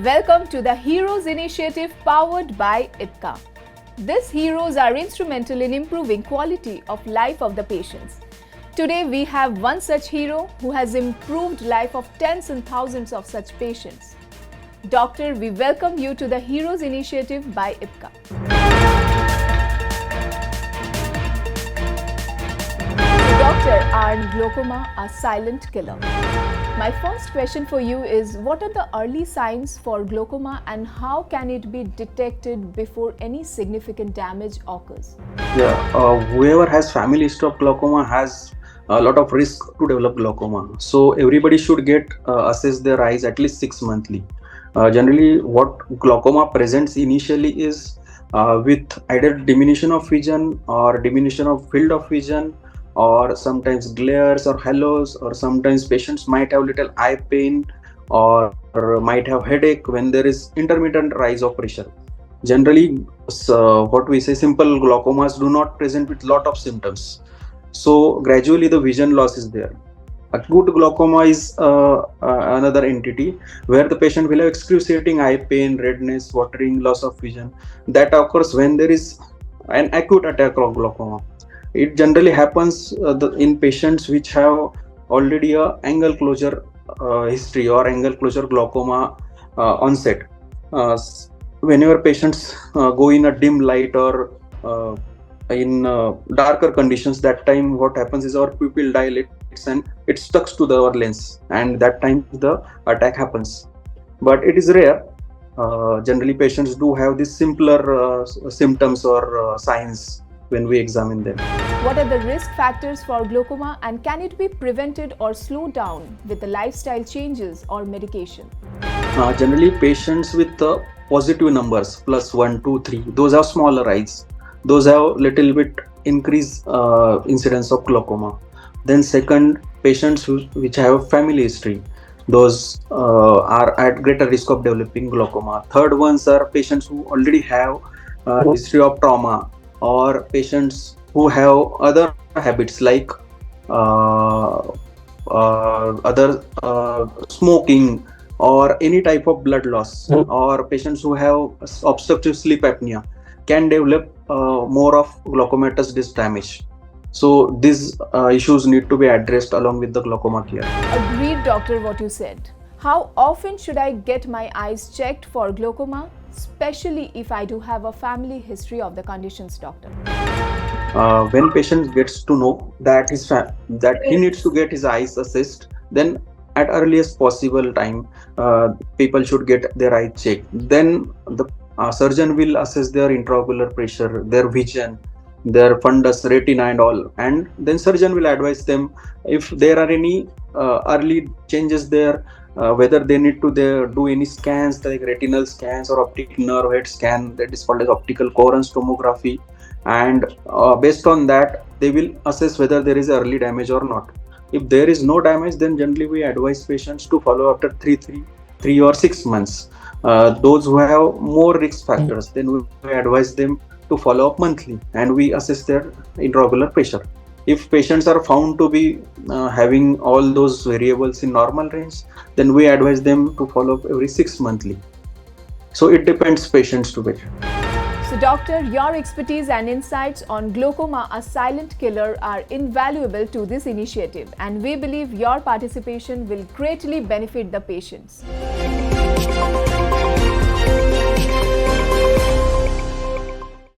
Welcome to the Heroes Initiative powered by IPCA. These heroes are instrumental in improving quality of life of the patients. Today we have one such hero who has improved life of tens and thousands of such patients. Doctor, we welcome you to the Heroes Initiative by IPCA. Doctor, are glaucoma a silent killer? My first question for you is, what are the early signs for glaucoma and how can it be detected before any significant damage occurs? Whoever has family history of glaucoma has a lot of risk to develop glaucoma. So everybody should get assess their eyes at least 6 monthly. Generally, what glaucoma presents initially is with either diminution of vision or diminution of field of vision, or sometimes glares or halos, or sometimes patients might have little eye pain or might have headache when there is intermittent rise of pressure. Generally, what we say, simple glaucomas do not present with lot of symptoms. So gradually the vision loss is there. Acute glaucoma is another entity where the patient will have excruciating eye pain, redness, watering, loss of vision. That occurs when there is an acute attack of glaucoma. It generally happens in patients which have already a angle closure history or angle closure glaucoma onset. Whenever patients go in a dim light or in darker conditions, that time what happens is our pupil dilates and it stuck to our lens, and that time the attack happens. But it is rare. Generally, patients do have these simpler symptoms or signs when we examine them. What are the risk factors for glaucoma and can it be prevented or slowed down with the lifestyle changes or medication? Generally, patients with positive numbers plus 1, 2, 3, those have smaller eyes. Those have little bit increased incidence of glaucoma. Then second, patients which have family history, those are at greater risk of developing glaucoma. Third ones are patients who already have history of trauma, or patients who have other habits like uh, other smoking or any type of blood loss, or patients who have obstructive sleep apnea can develop more of glaucomatous disc damage. So these issues need to be addressed along with the glaucoma care. Agreed, doctor, what you said. How often should I get my eyes checked for glaucoma, especially if I do have a family history of the conditions, doctor? When patient gets to know that that he needs to get his eyes assessed, then at earliest possible time, people should get their eyes checked. Then the surgeon will assess their intraocular pressure, their vision, their fundus, retina, and all, and then surgeon will advise them if there are any early changes there, whether they need to do any scans like retinal scans or optic nerve head scan, that is called as optical coherence tomography, and based on that they will assess whether there is early damage or not. If there is no damage, then generally we advise patients to follow after 3 or 6 months. Those who have more risk factors, then we advise them to follow up monthly, and we assess their intraocular pressure. If patients are found to be having all those variables in normal range, then we advise them to follow up every 6 monthly. So it depends patients to patient. So, doctor, your expertise and insights on glaucoma, a silent killer, are invaluable to this initiative, and we believe your participation will greatly benefit the patients.